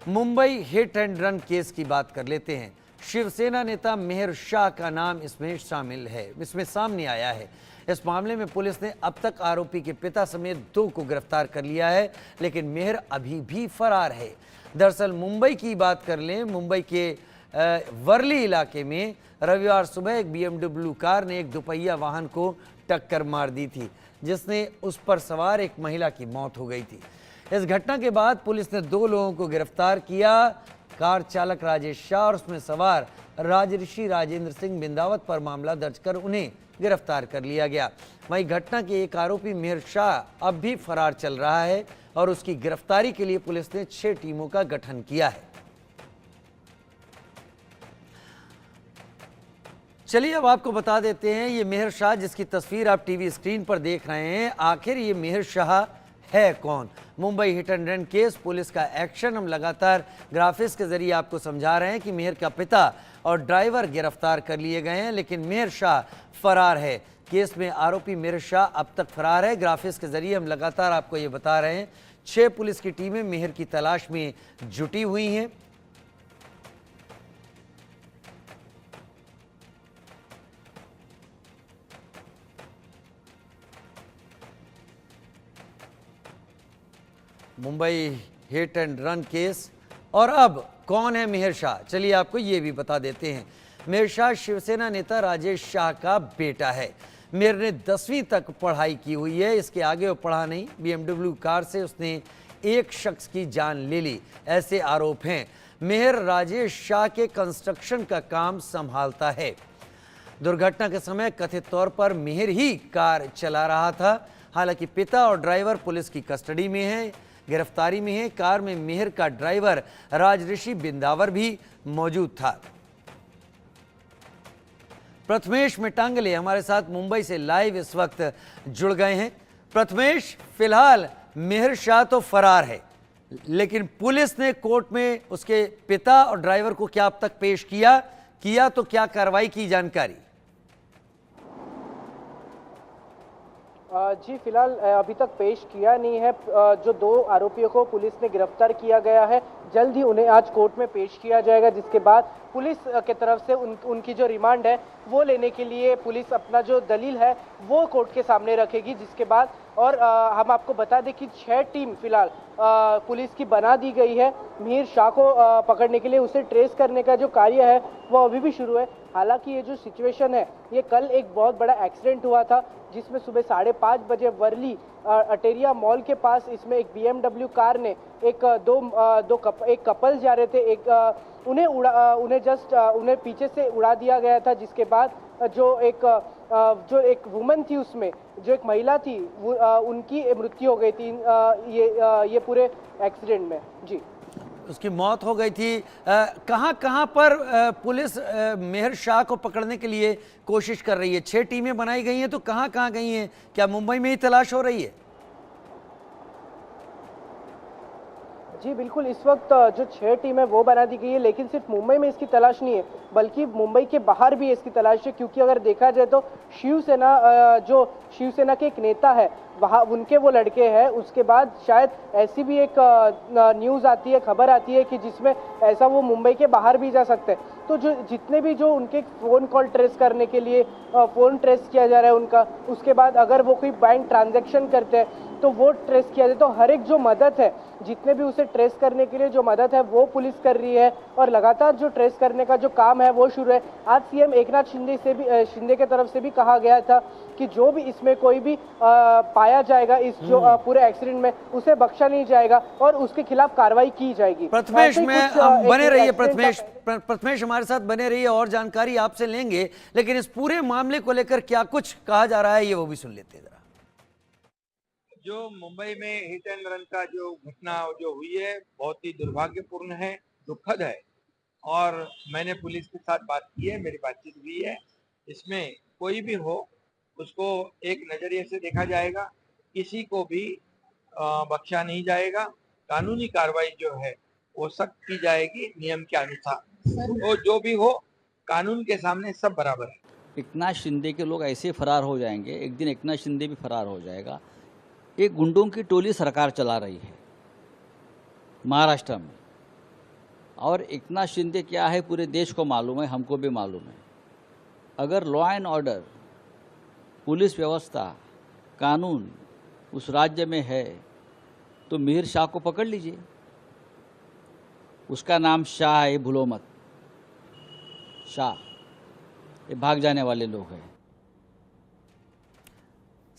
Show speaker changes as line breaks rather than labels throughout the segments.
Mumbai hit and run case की बात कर लेते हैं। शिवसेना नेता मेहर शाह का नाम इसमें शामिल है, इसमें सामने आया है। इस मामले में पुलिस ने अब तक आरोपी के पिता समेत 2 को गिरफ्तार कर लिया है, लेकिन मेहर अभी भी फरार है। दरअसल मुंबई की बात कर लें, मुंबई के वर्ली इलाके में रविवार सुबह एक BMW कार ने एक दुपहिया वाहन को टक्कर मार दी थी, जिसने उस पर सवार एक महिला की मौत हो गई थी। इस घटना के बाद पुलिस ने 2 लोगों को गिरफ्तार किया। कार चालक राजेश शाह और उसमें सवार राजऋषि राजेंद्र सिंह बिंदावत पर मामला दर्ज कर उन्हें गिरफ्तार कर लिया गया। वहीं घटना के एक आरोपी मेहर शाह अब भी फरार चल रहा है और उसकी गिरफ्तारी के लिए पुलिस ने 6 टीमों का गठन किया है। चलिए अब आपको बता देते हैं, ये मेहर शाह जिसकी तस्वीर आप टीवी स्क्रीन पर देख रहे हैं, आखिर ये मेहर शाह है कौन। Mumbai hit and run case, police का एक्शन। हम लगातार ग्राफिक्स के जरिए आपको समझा रहे हैं कि मेहर का पिता और ड्राइवर गिरफ्तार कर लिए गए हैं, लेकिन मेहर शाह फरार है। केस में आरोपी मेहर शाह अब तक फरार है। ग्राफिक्स के जरिए हम लगातार आपको ये बता रहे हैं, 6 पुलिस की टीमें मेहर की तलाश में जुटी हुई हैं। Mumbai hit and run case. और अब कौन है मेहर शाह, चलिए आपको ये भी बता देते हैं। मेहर शाह शिवसेना नेता राजेश शाह का बेटा है। मेहर ने 10वीं तक पढ़ाई की हुई है, इसके आगे वो पढ़ा नहीं। BMW कार से उसने एक शख्स की जान ले ली, ऐसे आरोप हैं। मेहर राजेश शाह के कंस्ट्रक्शन का काम संभालता है। दुर्घटना के समय कथित तौर पर मेहर ही कार चला रहा था। हालांकि पिता और ड्राइवर पुलिस की कस्टडी में है, गिरफ्तारी में है। कार में मेहर का ड्राइवर राजऋषि बिंदावर भी मौजूद था। प्रथमेश मिटांगले हमारे साथ मुंबई से लाइव इस वक्त जुड़ गए हैं। प्रथमेश, फिलहाल मेहर शाह तो फरार है, लेकिन पुलिस ने कोर्ट में उसके पिता और ड्राइवर को क्या अब तक पेश किया तो क्या कार्रवाई की, जानकारी?
जी फिलहाल अभी तक पेश किया नहीं है। जो 2 आरोपियों को पुलिस ने गिरफ्तार किया गया है, जल्द ही उन्हें आज कोर्ट में पेश किया जाएगा, जिसके बाद पुलिस के तरफ से उनकी जो रिमांड है वो लेने के लिए पुलिस अपना जो दलील है वो कोर्ट के सामने रखेगी। जिसके बाद और हम आपको बता दें कि 6 टीम फिलहाल पुलिस की बना दी गई है मेहर शाह को पकड़ने के लिए। उसे ट्रेस करने का जो कार्य है वो अभी भी शुरू है। हालांकि ये जो सिचुएशन है, ये कल एक बहुत बड़ा एक्सीडेंट हुआ था, जिसमें सुबह 5:30 बजे वर्ली अटेरिया मॉल के पास इसमें एक BMW कार ने एक कपल जा रहे थे, उन्हें पीछे से उड़ा दिया गया था। जिसके बाद जो एक वुमन थी, उसमें जो एक महिला थी, उनकी मृत्यु हो गई थी ये पूरे एक्सीडेंट में। जी,
उसकी मौत हो गई थी। कहाँ पर पुलिस मेहर शाह को पकड़ने के लिए कोशिश कर रही है? 6 टीमें बनाई गई हैं, तो कहाँ गई हैं? क्या मुंबई में ही तलाश हो रही है?
जी बिल्कुल, इस वक्त जो 6 टीम है वो बना दी गई है, लेकिन सिर्फ मुंबई में इसकी तलाश नहीं है, बल्कि मुंबई के बाहर भी इसकी तलाश है। क्योंकि अगर देखा जाए तो शिवसेना के एक नेता है, वहाँ उनके वो लड़के हैं। उसके बाद शायद ऐसी भी एक न्यूज़ आती है, खबर आती है कि जिसमें ऐसा वो मुंबई के बाहर भी जा सकते हैं। तो जितने भी जो उनके फ़ोन कॉल ट्रेस करने के लिए फ़ोन ट्रेस किया जा रहा है उनका, उसके बाद अगर वो कोई बैंक ट्रांजैक्शन करते हैं तो वो ट्रेस किया जाए। तो हर एक जो मदद है, जितने भी उसे ट्रेस करने के लिए जो मदद है वो पुलिस कर रही है, और लगातार जो ट्रेस करने का जो काम है वो शुरू है। आज CM एकनाथ शिंदे के तरफ से भी कहा गया था कि जो भी इसमें कोई भी पाया जाएगा इस जो पूरे एक्सीडेंट में, उसे बख्शा नहीं जाएगा और उसके खिलाफ कार्रवाई की जाएगी।
प्रथमेश में बने रहिए, प्रथमेश हमारे साथ बने रहिए, और जानकारी आपसे लेंगे। लेकिन इस पूरे मामले को लेकर क्या कुछ कहा जा रहा है, ये वो भी सुन लेते हैं।
जो मुंबई में हिट एंड रन का जो घटना जो हुई है, बहुत ही दुर्भाग्यपूर्ण है, दुखद है। और मैंने पुलिस के साथ बात की है, मेरी बातचीत हुई है। इसमें कोई भी हो उसको एक नजरिए से देखा जाएगा, किसी को भी बख्शा नहीं जाएगा। कानूनी कार्रवाई जो है वो सख्त की जाएगी नियम के अनुसार। वो जो भी हो, कानून के सामने सब बराबर है।
एकनाथ शिंदे के लोग ऐसे फरार हो जाएंगे, एक दिन एकनाथ शिंदे भी फरार हो जाएगा। एक गुंडों की टोली सरकार चला रही है महाराष्ट्र में, और एकनाथ शिंदे क्या है पूरे देश को मालूम है, हमको भी मालूम है। अगर लॉ एंड ऑर्डर, पुलिस व्यवस्था, कानून उस राज्य में है तो मिहिर शाह को पकड़ लीजिए। उसका नाम शाह है, भूलो मत, शाह। ये भाग जाने वाले लोग हैं।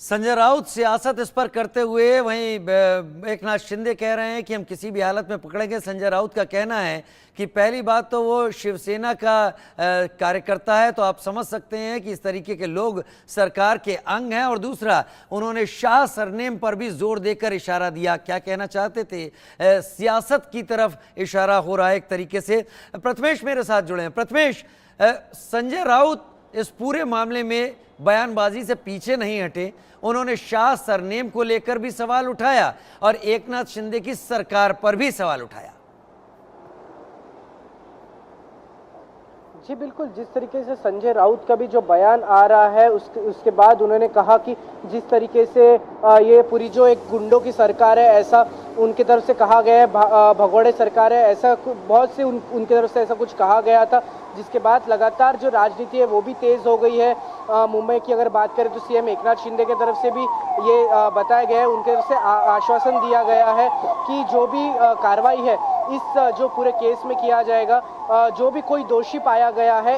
संजय राउत सियासत इस पर करते हुए वहीं एकनाथ शिंदे कह रहे हैं कि हम किसी भी हालत में पकड़ेंगे। संजय राउत का कहना है कि पहली बात तो वो शिवसेना का कार्यकर्ता है, तो आप समझ सकते हैं कि इस तरीके के लोग सरकार के अंग हैं। और दूसरा, उन्होंने शाह सरनेम पर भी जोर देकर इशारा दिया। क्या कहना चाहते थे? सियासत की तरफ इशारा हो रहा है एक तरीके से। प्रथमेश मेरे साथ जुड़े हैं। प्रथमेश, संजय राउत इस पूरे मामले में बयानबाजी से पीछे नहीं हटे। उन्होंने शाह सरनेम को लेकर भी सवाल उठाया और एकनाथ शिंदे की सरकार पर भी सवाल उठाया।
जी बिल्कुल, जिस तरीके से संजय राउत का भी जो बयान आ रहा है उसके बाद उन्होंने कहा कि जिस तरीके से ये पूरी जो एक गुंडों की सरकार है, ऐसा उनकी तरफ से कहा गया है, भगोड़े सरकार है, ऐसा बहुत से उनकी तरफ से ऐसा कुछ कहा गया था, जिसके बाद लगातार जो राजनीति है वो भी तेज हो गई है। मुंबई की अगर बात करें तो सीएम एकनाथ शिंदे की तरफ से भी ये बताया गया है, उनकी तरफ से आश्वासन दिया गया है कि जो भी कार्रवाई है इस जो पूरे केस में किया जाएगा, जो भी कोई दोषी पाया गया है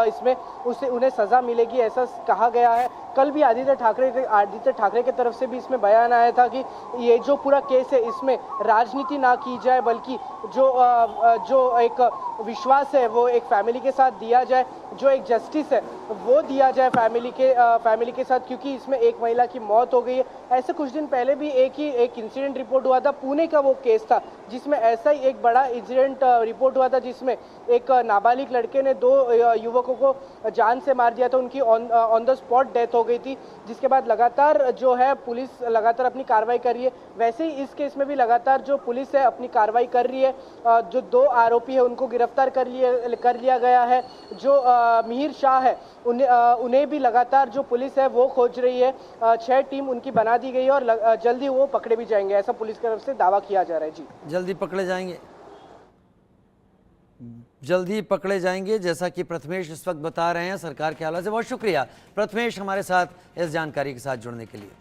इसमें उन्हें सजा मिलेगी, ऐसा कहा गया है। कल भी आदित्य ठाकरे की तरफ से भी इसमें बयान आया था कि ये जो पूरा केस है इसमें राजनीति ना की जाए, बल्कि जो एक विश्वास है वो एक फैमिली के साथ दिया जाए, जो एक जस्टिस है वो दिया जाए फैमिली के साथ, क्योंकि इसमें एक महिला की मौत हो गई है। ऐसे कुछ दिन पहले भी एक इंसिडेंट रिपोर्ट हुआ था, पुणे का वो केस था, जिसमें ऐसा ही एक बड़ा इंसिडेंट रिपोर्ट हुआ था, जिसमें एक नाबालिग लड़के ने 2 युवकों को जान से मार दिया था। उनकी ऑन द स्पॉट डेथ हो गई थी, जिसके बाद लगातार जो है पुलिस लगातार अपनी कार्रवाई कर रही है। वैसे ही इस केस में भी लगातार जो पुलिस है अपनी कार्रवाई कर रही है। जो 2 आरोपी है उनको गिरफ्तार कर लिया गया है। जो मिहिर शाह है उन्हें भी लगातार जो पुलिस है वो खोज रही है। 6 टीम उनकी बना दी गई है और जल्दी वो पकड़े भी जाएंगे, ऐसा पुलिस की तरफ से दावा किया जा रहा है। जी,
जल्दी पकड़े जाएंगे, जल्दी पकड़े जाएंगे, जैसा कि प्रथमेश इस वक्त बता रहे हैं सरकार के हवाले से। बहुत शुक्रिया प्रथमेश, हमारे साथ इस जानकारी के साथ जुड़ने के लिए।